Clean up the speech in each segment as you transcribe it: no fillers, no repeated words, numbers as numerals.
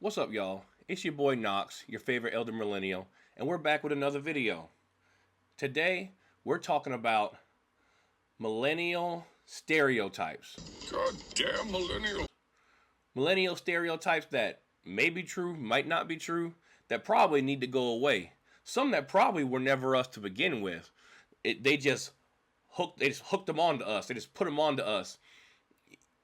What's up, y'all? It's your boy Nokttz, your favorite elder millennial, and we're back with another video. Today, we're talking about millennial stereotypes. Goddamn millennial. Millennial stereotypes that may be true, might not be true, that probably need to go away. Some that probably were never us to begin with. They just hooked them onto us. They just put them onto us.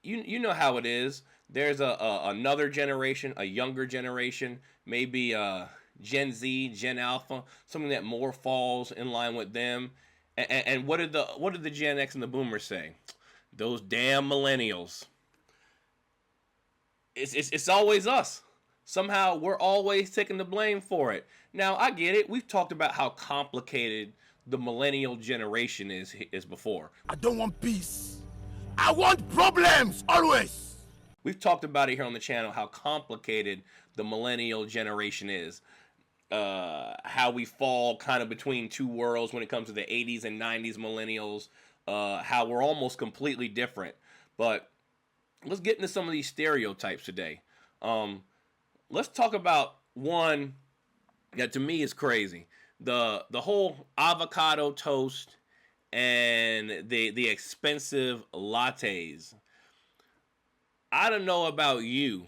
You know how it is. There's another generation, a younger generation, maybe Gen Z, Gen Alpha, something that more falls in line with them. And what did the Gen X and the Boomers say? Those damn millennials. It's always us. Somehow we're always taking the blame for it. Now I get it. We've talked about how complicated the millennial generation is before. I don't want peace. I want problems always. We've talked about it here on the channel, how complicated the millennial generation is. How we fall kind of between two worlds when it comes to the 80s and 90s millennials. How we're almost completely different. But let's get into some of these stereotypes today. Let's talk about one that to me is crazy. The whole avocado toast and the expensive lattes. I don't know about you,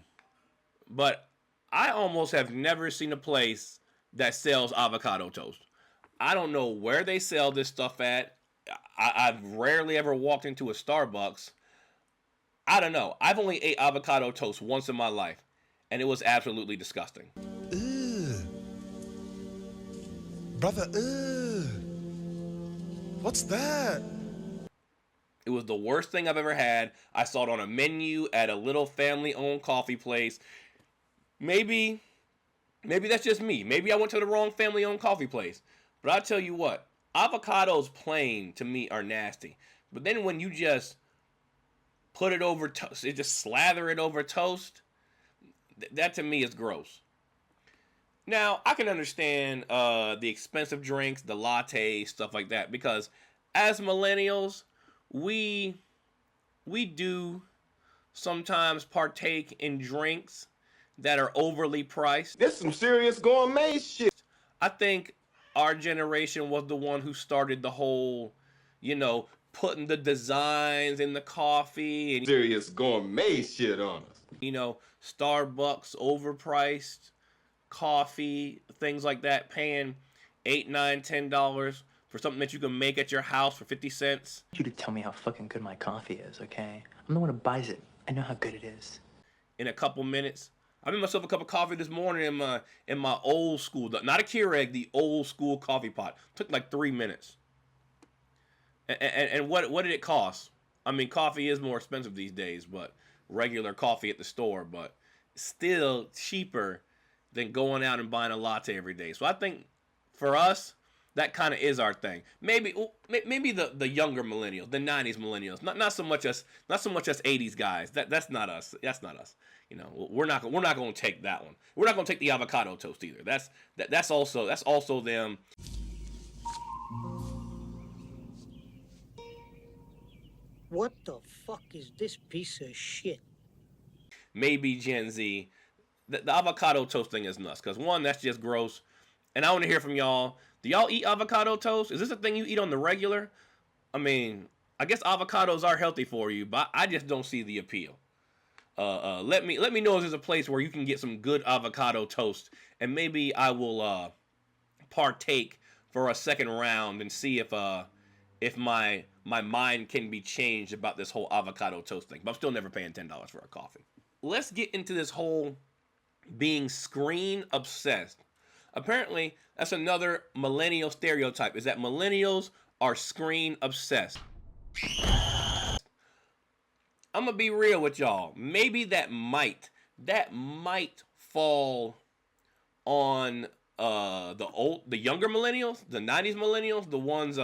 but I almost have never seen a place that sells avocado toast. I don't know where they sell this stuff at. I've rarely ever walked into a Starbucks. I don't know. I've only ate avocado toast once in my life, and it was absolutely disgusting. Ugh. Brother, ugh. What's that? It was the worst thing I've ever had. I saw it on a menu at a little family-owned coffee place. Maybe that's just me. Maybe I went to the wrong family-owned coffee place. But I tell you what, avocados plain to me are nasty. But then when you just put it over toast, just slather it over toast, that to me is gross. Now, I can understand the expensive drinks, the lattes, stuff like that, because as millennials, we do sometimes partake in drinks that are overly priced. This some serious gourmet shit. I think our generation was the one who started the whole, putting the designs in the coffee and Serious gourmet shit on us. Starbucks overpriced coffee, things like that, paying $8, $9, $10 for something that you can make at your house for 50 cents. I want you to tell me how fucking good my coffee is, okay? I'm the one who buys it. I know how good it is. In a couple minutes. I made myself a cup of coffee this morning in my old school, not a Keurig, the old school coffee pot. Took like 3 minutes. And what did it cost? I mean, coffee is more expensive these days, but regular coffee at the store, but still cheaper than going out and buying a latte every day. So I think for us, that kind of is our thing. Maybe the younger millennials, the 90s millennials, not so much us 80s guys. That's not us. That's not us. We're not going to take that one. We're not going to take the avocado toast either. That's also them. What the fuck is this piece of shit? Maybe Gen Z. The avocado toast thing is nuts. Because one, that's just gross. And I want to hear from y'all. Do y'all eat avocado toast? Is this a thing you eat on the regular? I mean, I guess avocados are healthy for you, but I just don't see the appeal. Let me know if there's a place where you can get some good avocado toast, and maybe I will partake for a second round and see if my mind can be changed about this whole avocado toast thing. But I'm still never paying $10 for a coffee. Let's get into this whole being screen obsessed. Apparently, that's another millennial stereotype, is that millennials are screen obsessed. I'm going to be real with y'all. Maybe that might fall on the younger millennials, the 90s millennials, the ones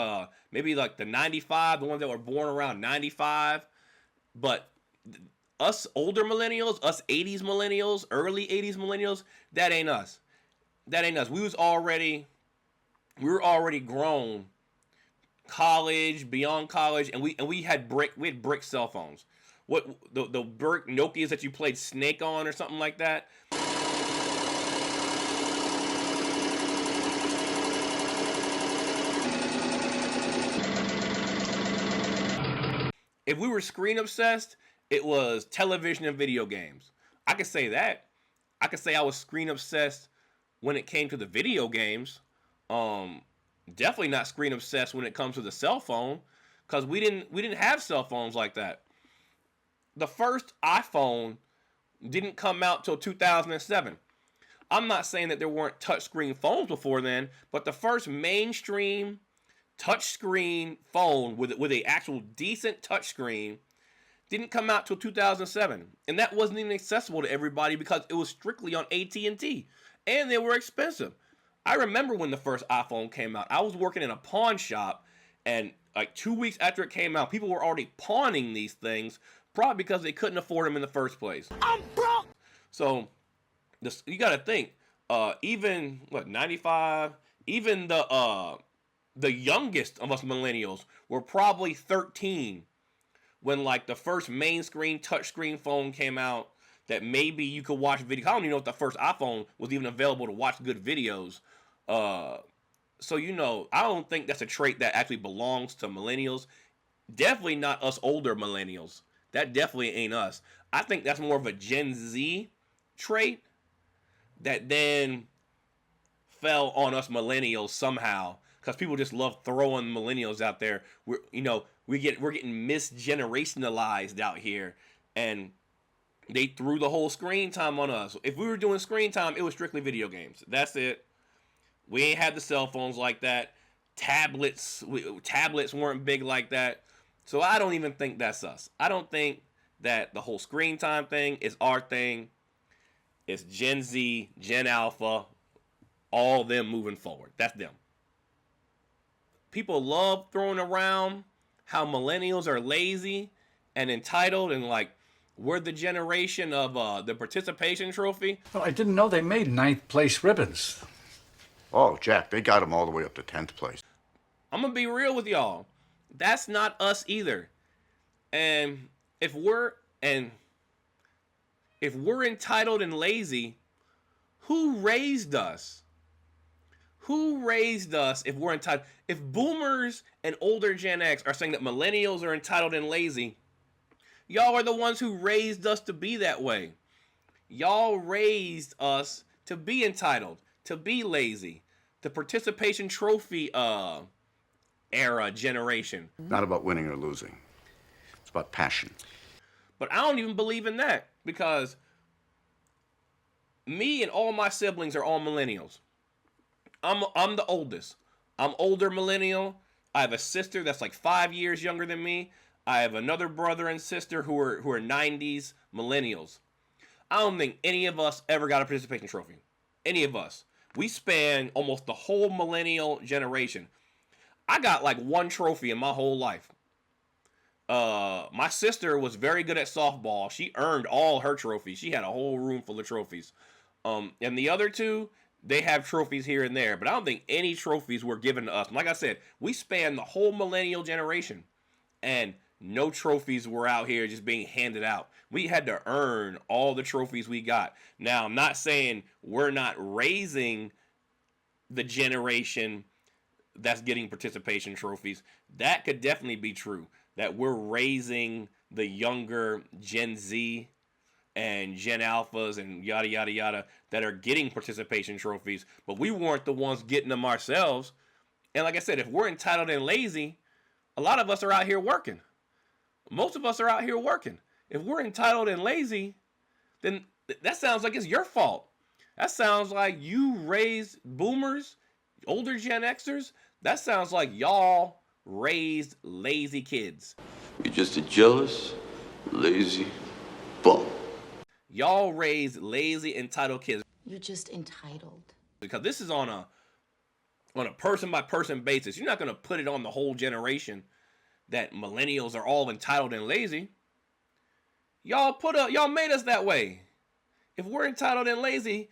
maybe like the 95, the ones that were born around 95. But us older millennials, us 80s millennials, early 80s millennials, that ain't us. That ain't us. We were already grown, college, beyond college, and we had brick cell phones. What the brick Nokias that you played Snake on or something like that. If we were screen obsessed, it was television and video games. I could say that. I could say I was screen obsessed when it came to the video games. Definitely not screen obsessed when it comes to the cell phone, because we didn't have cell phones like that. The first iPhone didn't come out till 2007. I'm not saying that there weren't touchscreen phones before then, but the first mainstream touchscreen phone with an actual decent touchscreen didn't come out till 2007, and that wasn't even accessible to everybody because it was strictly on AT&T, and they were expensive. I remember when the first iPhone came out. I was working in a pawn shop, and like 2 weeks after it came out, people were already pawning these things, probably because they couldn't afford them in the first place. I'm broke. So you got to think, even 95, even the youngest of us millennials were probably 13 when like the first main screen touchscreen phone came out that maybe you could watch video. I don't even know if the first iPhone was even available to watch good videos. So I don't think that's a trait that actually belongs to millennials. Definitely not us older millennials. That definitely ain't us. I think that's more of a Gen Z trait that then fell on us millennials somehow, because people just love throwing millennials out there. We're getting misgenerationalized out here, and they threw the whole screen time on us. If we were doing screen time, it was strictly video games. That's it. We ain't had the cell phones like that. Tablets weren't big like that. So I don't even think that's us. I don't think that the whole screen time thing is our thing. It's Gen Z, Gen Alpha, all them moving forward. That's them. People love throwing around how millennials are lazy and entitled, and like we're the generation of the participation trophy. Well, I didn't know they made 9th place ribbons. Oh, Jack, they got them all the way up to 10th place. I'm going to be real with y'all. That's not us either. And if we're entitled and lazy, who raised us? Who raised us if we're entitled? If boomers and older Gen X are saying that millennials are entitled and lazy, y'all are the ones who raised us to be that way. Y'all raised us to be entitled, to be lazy. The participation trophy era generation. Not about winning or losing. It's about passion. But I don't even believe in that, because me and all my siblings are all millennials. I'm the oldest. I'm older millennial. I have a sister that's like 5 years younger than me. I have another brother and sister who are 90s millennials. I don't think any of us ever got a participation trophy. Any of us. We span almost the whole millennial generation. I got like one trophy in my whole life. My sister was very good at softball. She earned all her trophies. She had a whole room full of trophies. And the other two, they have trophies here and there, but I don't think any trophies were given to us. Like I said, we span the whole millennial generation, and no trophies were out here just being handed out. We had to earn all the trophies we got. Now, I'm not saying we're not raising the generation that's getting participation trophies. That could definitely be true, that we're raising the younger Gen Z and Gen Alphas and yada, yada, yada that are getting participation trophies, but we weren't the ones getting them ourselves. And like I said, if we're entitled and lazy, a lot of us are out here working. Most of us are out here working. If we're entitled and lazy, then that sounds like it's your fault. That sounds like you raised boomers, older Gen Xers. That sounds like y'all raised lazy kids. You're just a jealous, lazy bum. Y'all raised lazy, entitled kids. You're just entitled. Because this is on a person by person basis. You're not going to put it on the whole generation that millennials are all entitled and lazy. Y'all made us that way. If we're entitled and lazy,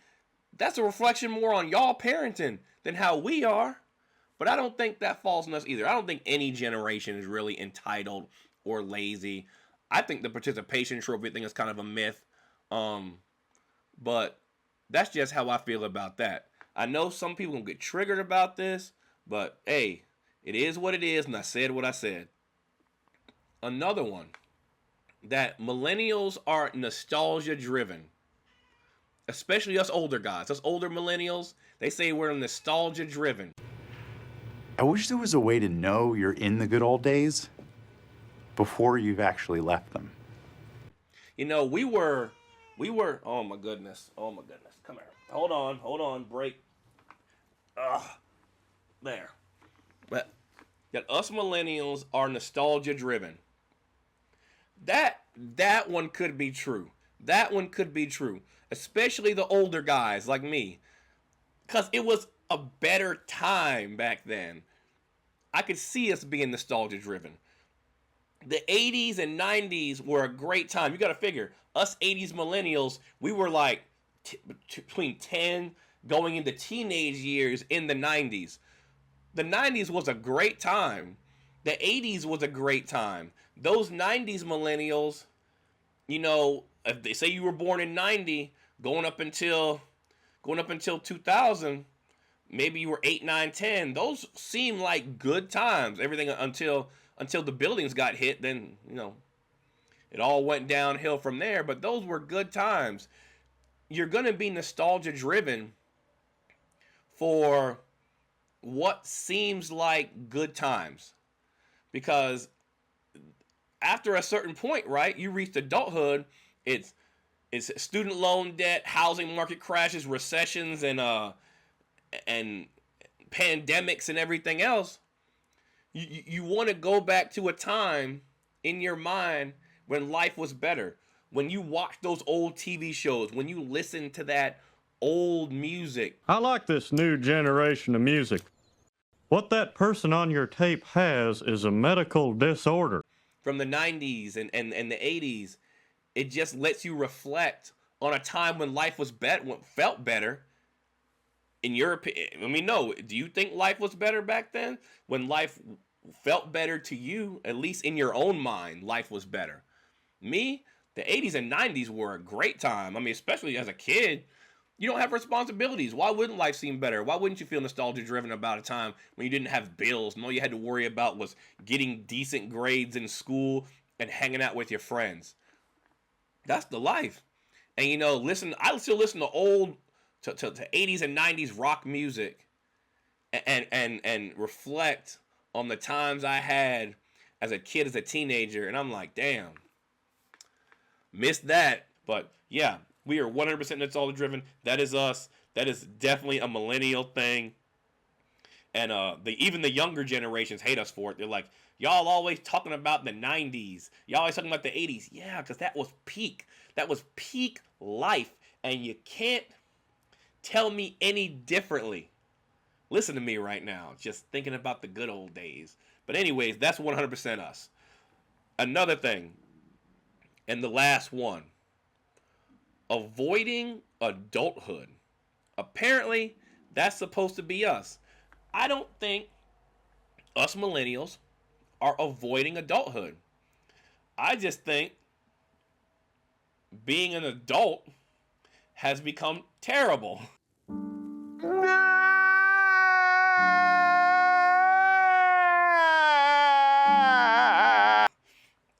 that's a reflection more on y'all parenting than how we are. But I don't think that falls on us either. I don't think any generation is really entitled or lazy. I think the participation trophy thing is kind of a myth. But That's just how I feel about that. I know some people gonna get triggered about this, but hey, it is what it is, and I said what I said. Another one, that millennials are nostalgia driven. Especially us older guys, us older millennials, they say we're nostalgia driven. I wish there was a way to know you're in the good old days before you've actually left them. You know, we were, oh my goodness, come here. Hold on, break. There. But that us millennials are nostalgia driven. That one could be true. That one could be true. Especially the older guys like me. Because it was a better time back then. I could see us being nostalgia driven. The 80s and 90s were a great time. You got to figure, us 80s millennials, we were like between 10 going into teenage years in the 90s. The 90s was a great time. The 80s was a great time. Those 90s millennials, you know, if they say you were born in 90, going up until 2000, maybe you were 8, 9, 10. Those seem like good times. Everything until the buildings got hit, then, you know, it all went downhill from there. But those were good times. You're going to be nostalgia driven for what seems like good times. Because after a certain point, right, you reach adulthood, it's student loan debt, housing market crashes, recessions, and pandemics and everything else. You want to go back to a time in your mind when life was better. When you watched those old TV shows, when you listened to that old music. I like this new generation of music. What that person on your tape has is a medical disorder. From the 90s and the 80s, it just lets you reflect on a time when life was better, felt better. In your opinion, let me know, do you think life was better back then? When life felt better to you, at least in your own mind, life was better. Me, the 80s and 90s were a great time. I mean, especially as a kid, you don't have responsibilities. Why wouldn't life seem better? Why wouldn't you feel nostalgia driven about a time when you didn't have bills and all you had to worry about was getting decent grades in school and hanging out with your friends? That's the life. And you know, I still listen to old to 80s and 90s rock music and reflect on the times I had as a kid, as a teenager, and I'm like, damn, missed that. But yeah, we are 100% nostalgia driven. That is us. That is definitely a millennial thing. And even the younger generations hate us for it. They're like, y'all always talking about the 90s. Y'all always talking about the 80s. Yeah, because that was peak. That was peak life. And you can't tell me any differently. Listen to me right now. Just thinking about the good old days. But anyways, that's 100% us. Another thing, and the last one. Avoiding adulthood. Apparently, that's supposed to be us. I don't think us millennials are avoiding adulthood. I just think being an adult has become terrible.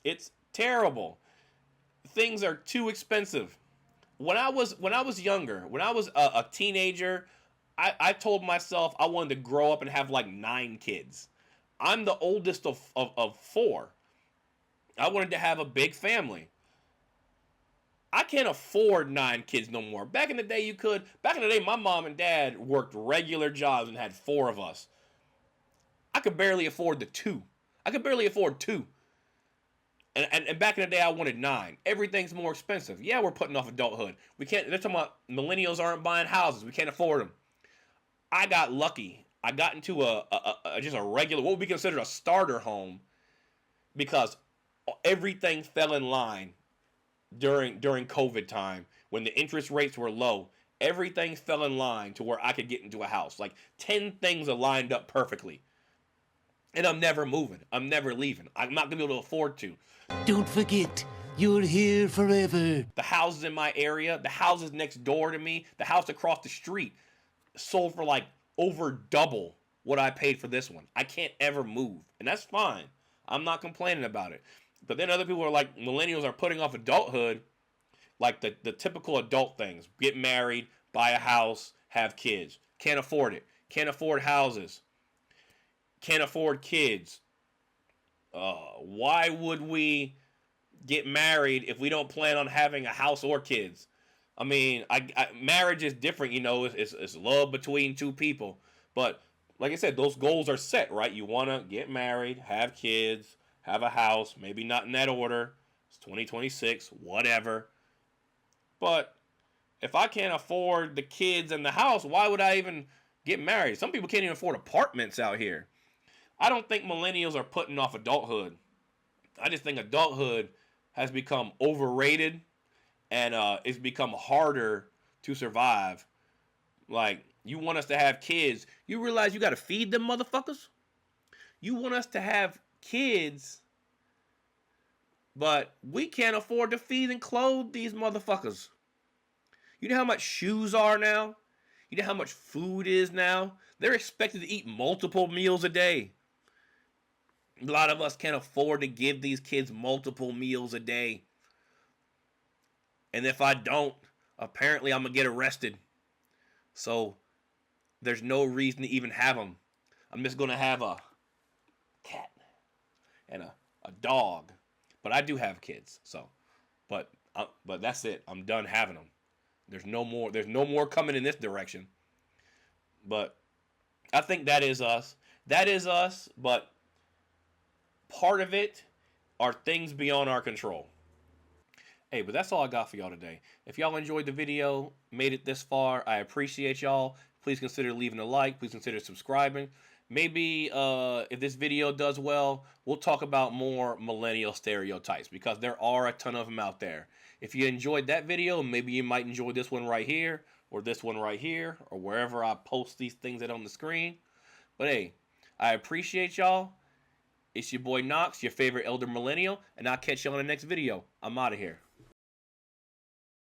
It's terrible. Things are too expensive. When I was younger, when I was a teenager, I told myself I wanted to grow up and have like 9 kids. I'm the oldest of 4. I wanted to have a big family. I can't afford 9 kids no more. Back in the day, you could. Back in the day, my mom and dad worked regular jobs and had 4 of us. I could barely afford the 2. I could barely afford 2. And back in the day, I wanted 9. Everything's more expensive. Yeah, we're putting off adulthood. We can't. They're talking about millennials aren't buying houses. We can't afford them. I got lucky. I got into just a regular, what would be considered a starter home, because everything fell in line during COVID time when the interest rates were low. Everything fell in line to where I could get into a house. Like 10 things are lined up perfectly. And I'm never moving. I'm never leaving. I'm not going to be able to afford to. Don't forget, You're here forever. The houses in my area, the houses next door to me, the house across the street sold for like over double what I paid for this one. I can't ever move, and that's fine. I'm not complaining about it. But then other people are like, millennials are putting off adulthood, like the typical adult things. Get married, buy a house, have kids. Can't afford it. Can't afford houses. Can't afford kids. Why would we get married if we don't plan on having a house or kids? I mean, marriage is different, you know. It's love between two people. But like I said, those goals are set, right? You want to get married, have kids, have a house, maybe not in that order. It's 2026, whatever. But if I can't afford the kids and the house, why would I even get married? Some people can't even afford apartments out here. I don't think millennials are putting off adulthood. I just think adulthood has become overrated, and it's become harder to survive. Like, you want us to have kids. You realize you got to feed them motherfuckers? You want us to have kids, but we can't afford to feed and clothe these motherfuckers. You know how much shoes are now? You know how much food is now? They're expected to eat multiple meals a day. A lot of us can't afford to give these kids multiple meals a day. And if I don't, apparently I'm going to get arrested. So there's no reason to even have them. I'm just going to have a cat and a dog. But I do have kids. So, but that's it. I'm done having them. There's no more coming in this direction. But I think that is us. That is us, but part of it are things beyond our control. Hey, but that's all I got for y'all today. If y'all enjoyed the video, made it this far, I appreciate y'all. Please consider leaving a like. Please consider subscribing. Maybe if this video does well, we'll talk about more millennial stereotypes, because there are a ton of them out there. If you enjoyed that video, maybe you might enjoy this one right here, or this one right here, or wherever I post these things that on the screen. But hey, I appreciate y'all. It's your boy Nokttz, your favorite elder millennial, and I'll catch you on the next video. I'm out of here.